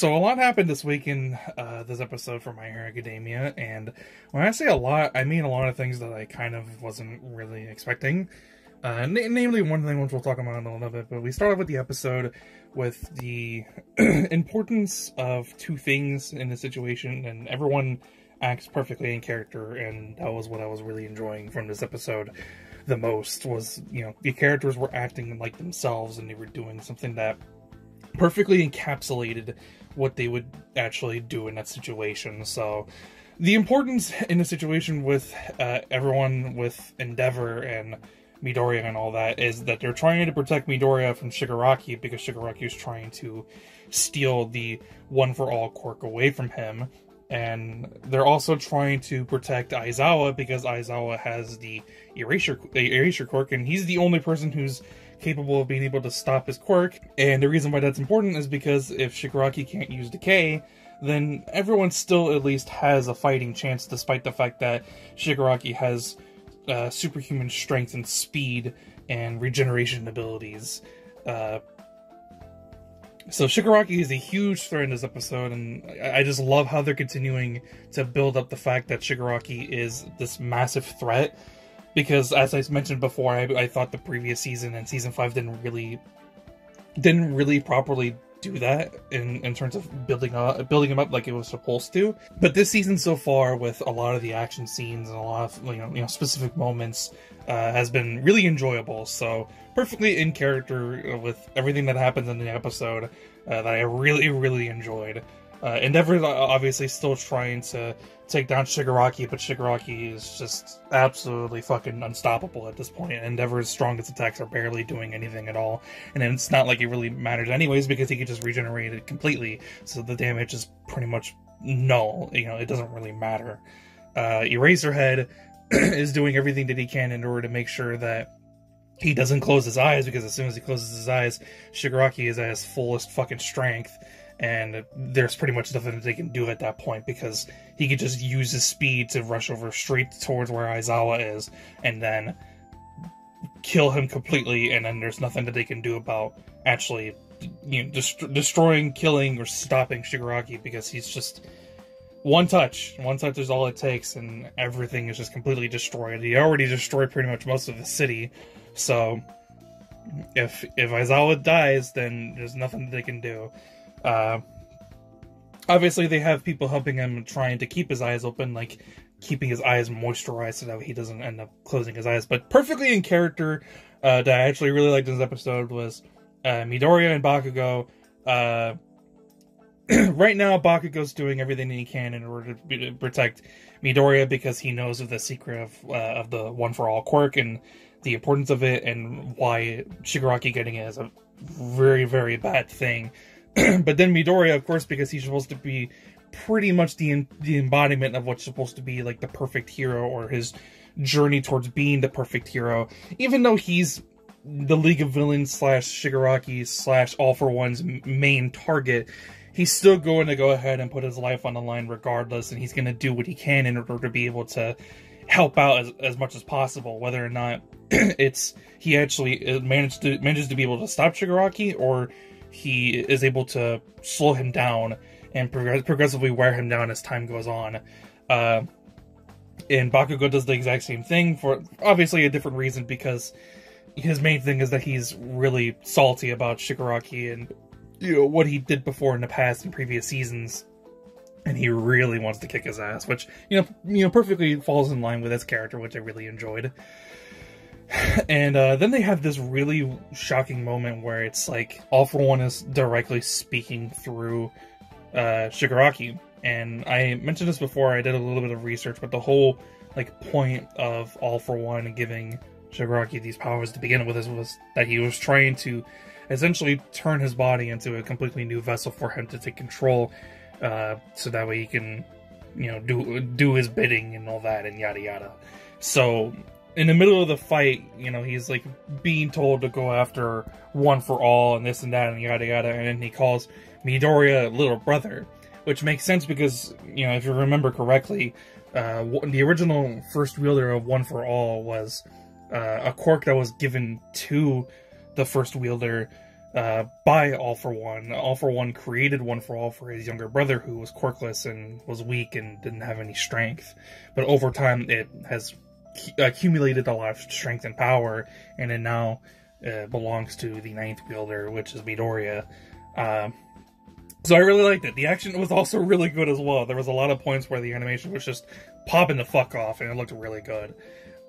So a lot happened this week in this episode for My Hero Academia, and when I say a lot, I mean a lot of things that I kind of wasn't really expecting. Namely, one thing which we'll talk about in a little bit, but we start off with the episode with the importance of two things in the situation, and everyone acts perfectly in character, and that was what I was really enjoying from this episode the most, was, you know, the characters were acting like themselves, and they were doing something that perfectly encapsulated what they would actually do in that situation. So the importance in the situation with everyone with Endeavor and Midoriya and all that is that they're trying to protect Midoriya from Shigaraki, because Shigaraki is trying to steal the one-for-all quirk away from him. And they're also trying to protect Aizawa, because Aizawa has the erasure quirk, and he's the only person who's capable of being able to stop his quirk. And the reason why that's important is because if Shigaraki can't use Decay, then everyone still at least has a fighting chance, despite the fact that Shigaraki has superhuman strength and speed and regeneration abilities. So Shigaraki is a huge threat in this episode, and I just love how they're continuing to build up the fact that Shigaraki is this massive threat. Because, as I mentioned before, I thought the previous season and season 5 didn't really properly do that in terms of building him up like it was supposed to. But this season so far, with a lot of the action scenes and a lot of you know specific moments, has been really enjoyable. So perfectly in character with everything that happens in the episode, that I really enjoyed. Endeavor obviously still trying to take down Shigaraki, but Shigaraki is just absolutely fucking unstoppable at this point. Endeavor's strongest attacks are barely doing anything at all, and then it's not like it really matters anyways, because he could just regenerate it completely, so the damage is pretty much null. You know, it doesn't really matter. Eraserhead is doing everything that he can in order to make sure that he doesn't close his eyes, because as soon as he closes his eyes, Shigaraki is at his fullest fucking strength. And there's pretty much nothing that they can do at that point, because he could just use his speed to rush over straight towards where Aizawa is, and then kill him completely, and then there's nothing that they can do about actually, you know, destroying, killing, or stopping Shigaraki, because he's just one touch. One touch is all it takes, and everything is just completely destroyed. He already destroyed pretty much most of the city, so if Aizawa dies, then there's nothing that they can do. Obviously they have people helping him, trying to keep his eyes open, like keeping his eyes moisturized so that he doesn't end up closing his eyes. But perfectly in character, that I actually really liked in this episode was Midoriya and Bakugo. Right now Bakugo's doing everything he can in order to protect Midoriya, because he knows of the secret of the one-for-all quirk and the importance of it, and why Shigaraki getting it is a very bad thing. But then Midoriya, of course, because he's supposed to be pretty much the embodiment of what's supposed to be like the perfect hero, or his journey towards being the perfect hero, even though he's the League of Villains / Shigaraki / All For One's main target, he's still going to go ahead and put his life on the line regardless, and he's going to do what he can in order to be able to help out as much as possible, whether or not he actually manages to be able to stop Shigaraki, or he is able to slow him down and progressively wear him down as time goes on. And Bakugo does the exact same thing, for obviously a different reason, because his main thing is that he's really salty about Shigaraki and, you know, what he did before in the past in previous seasons, and he really wants to kick his ass, which you know perfectly falls in line with his character, which I really enjoyed. And then they have this really shocking moment where it's like All For One is directly speaking through Shigaraki. And I mentioned this before, I did a little bit of research, but the whole like point of All For One giving Shigaraki these powers to begin with was that he was trying to essentially turn his body into a completely new vessel for him to take control, so that way he can, you know, do his bidding and all that and yada yada. So in the middle of the fight, you know, he's like being told to go after One For All and this and that and yada yada, and then he calls Midoriya little brother, which makes sense because, you know, if you remember correctly, the original first wielder of One For All was a quirk that was given to the first wielder by All For One. All For One created One For All for his younger brother, who was quirkless and was weak and didn't have any strength. But over time, it has accumulated a lot of strength and power, and it now belongs to the ninth wielder, which is Midoriya. So I really liked it. The action was also really good as well. There was a lot of points where the animation was just popping the fuck off, and it looked really good.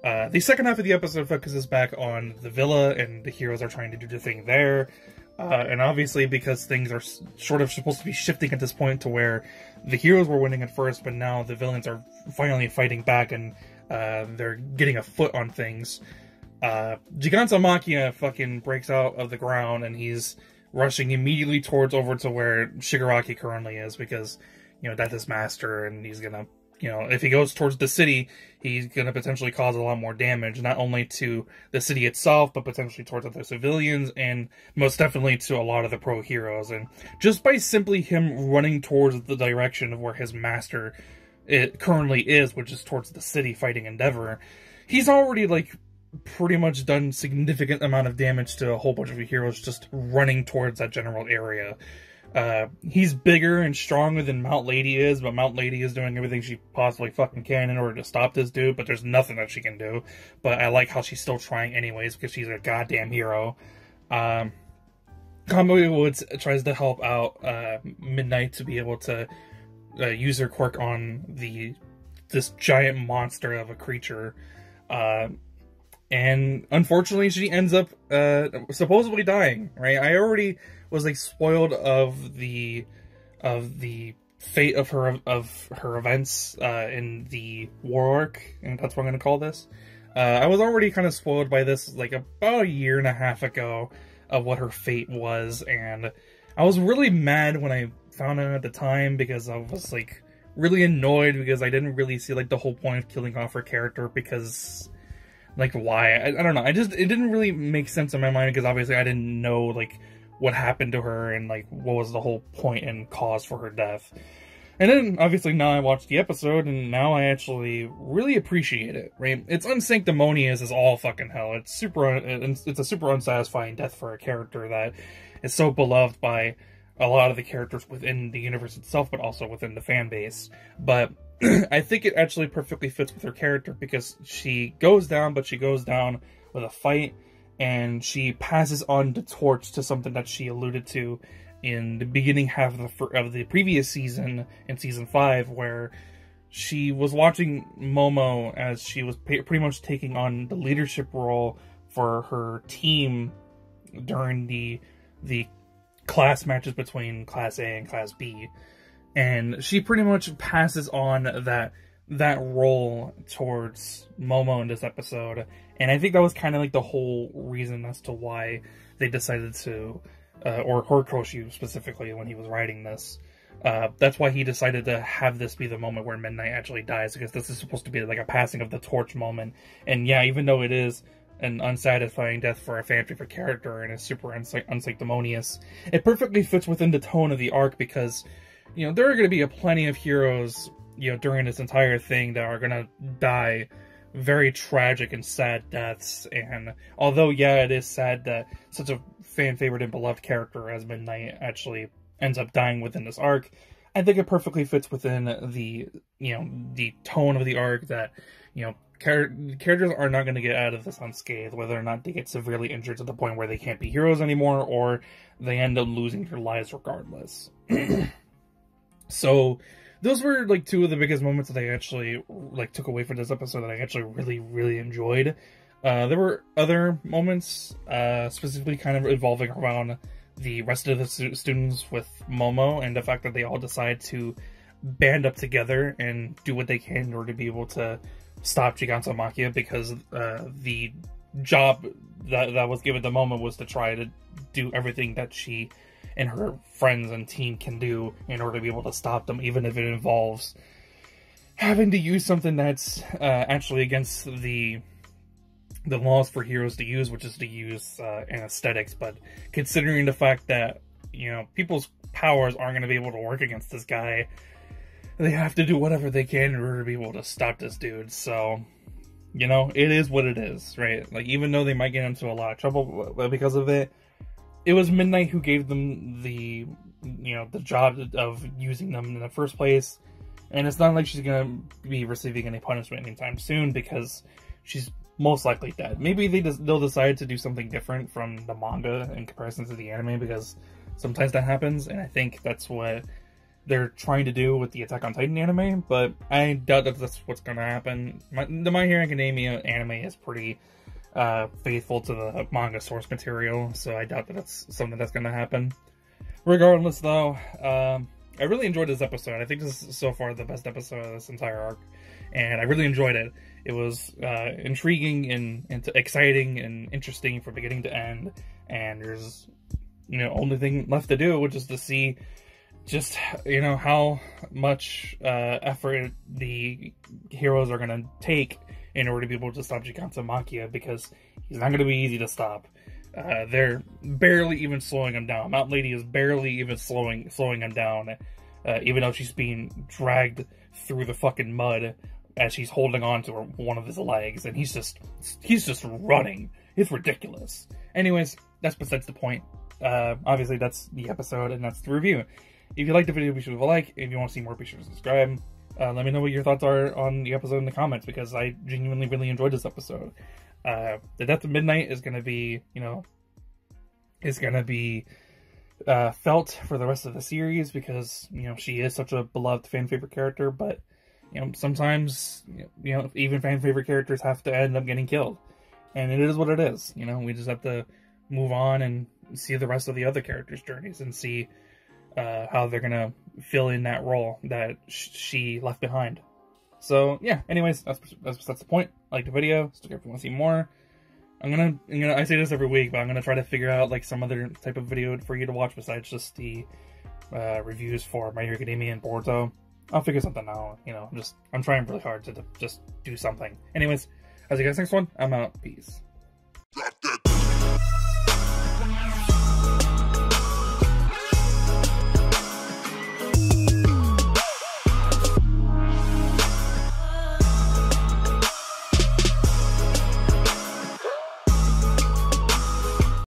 The second half of the episode focuses back on the villa, and the heroes are trying to do the thing there. And obviously, because things are sort of supposed to be shifting at this point to where the heroes were winning at first, but now the villains are finally fighting back, and they're getting a foot on things. Giganta Machia fucking breaks out of the ground, and he's rushing immediately over to where Shigaraki currently is, because, you know, that's his master, and he's gonna, you know, if he goes towards the city, he's gonna potentially cause a lot more damage, not only to the city itself, but potentially towards other civilians, and most definitely to a lot of the pro heroes. And just by simply him running towards the direction of where his master currently is, which is towards the city fighting Endeavor, he's already, like, pretty much done significant amount of damage to a whole bunch of heroes just running towards that general area. He's bigger and stronger than Mount Lady is, but Mount Lady is doing everything she possibly fucking can in order to stop this dude, but there's nothing that she can do. But I like how she's still trying anyways, because she's a goddamn hero. Kamui Woods tries to help out Midnight to be able to use her quirk on this giant monster of a creature. And unfortunately, she ends up supposedly dying. Right? I already was like spoiled of the fate of her events in the war arc, and that's what I'm gonna call this. I was already kind of spoiled by this like about a year and a half ago of what her fate was, and I was really mad when I found out at the time, because I was like really annoyed because I didn't really see like the whole point of killing off her character, because like why? I don't know. It didn't really make sense in my mind, because obviously I didn't know like what happened to her and like what was the whole point and cause for her death. And then obviously now I watched the episode, and now I actually really appreciate it. Right? It's unsanctimonious as all fucking hell. It's a super unsatisfying death for a character that is so beloved by a lot of the characters within the universe itself, but also within the fan base. But I think it actually perfectly fits with her character, because she goes down, but she goes down with a fight, and she passes on the torch to something that she alluded to in the beginning half of the previous season, in season 5, where she was watching Momo as she was pretty much taking on the leadership role for her team during the class matches between Class A and Class B. And she pretty much passes on that role towards Momo in this episode. And I think that was kind of like the whole reason as to why they decided to, or Horikoshi specifically when he was writing this. That's why he decided to have this be the moment where Midnight actually dies, because this is supposed to be like a passing of the torch moment. And yeah, even though it is an unsatisfying death for a fan favorite character and is super unsanctimonious, it perfectly fits within the tone of the arc, because, you know, there are going to be plenty of heroes, you know, during this entire thing that are going to die very tragic and sad deaths. And although, yeah, it is sad that such a fan favorite and beloved character as Midnight actually ends up dying within this arc, I think it perfectly fits within the, you know, the tone of the arc that, you know, characters are not going to get out of this unscathed, whether or not they get severely injured to the point where they can't be heroes anymore, or they end up losing their lives regardless. So those were like two of the biggest moments that I actually like took away from this episode that I actually really enjoyed. There were other moments, specifically kind of involving around the rest of the students with Momo, and the fact that they all decide to band up together and do what they can in order to be able to stop Giganta Machia, because the job that was given the moment was to try to do everything that she and her friends and team can do in order to be able to stop them, even if it involves having to use something that's actually against the laws for heroes to use, which is to use anesthetics. But considering the fact that, you know, people's powers aren't going to be able to work against this guy, they have to do whatever they can in order to be able to stop this dude. So, you know, it is what it is, right? Like, even though they might get into a lot of trouble because of it, it was Midnight who gave them the, you know, the job of using them in the first place, and it's not like she's gonna be receiving any punishment anytime soon because she's most likely dead. Maybe they'll decide to do something different from the manga in comparison to the anime, because sometimes that happens, and I think that's what they're trying to do with the Attack on Titan anime, but I doubt that that's what's gonna happen. The My Hero Academia anime is pretty faithful to the manga source material, so I doubt that that's something that's gonna happen. Regardless, though, I really enjoyed this episode. I think this is so far the best episode of this entire arc, and I really enjoyed it. It was intriguing and exciting and interesting from beginning to end, and there's, you know, only thing left to do, which is to see just, you know, how much effort the heroes are going to take in order to be able to stop Giganta Machia, because he's not going to be easy to stop. They're barely even slowing him down. Mount Lady is barely even slowing him down, even though she's being dragged through the fucking mud as she's holding on to one of his legs, and he's just running. It's ridiculous. Anyways, that's besides the point. Obviously, that's the episode, and that's the review. If you liked the video, be sure to leave a like. If you want to see more, be sure to subscribe. Let me know what your thoughts are on the episode in the comments, because I genuinely really enjoyed this episode. The death of Midnight is going to be, you know, felt for the rest of the series, because, you know, she is such a beloved fan favorite character, but, you know, sometimes, you know, even fan favorite characters have to end up getting killed, and it is what it is. You know, we just have to move on and see the rest of the other characters' journeys and see how they're gonna fill in that role that she left behind. So yeah, anyways, that's the point. Like the video, stick if you want to see more. I say this every week, but I'm gonna try to figure out like some other type of video for you to watch besides just the reviews for My Hero Academia and Boruto. I'll figure something out. You know, I'm trying really hard to just do something. Anyways, I'll see you guys next one. I'm out. Peace.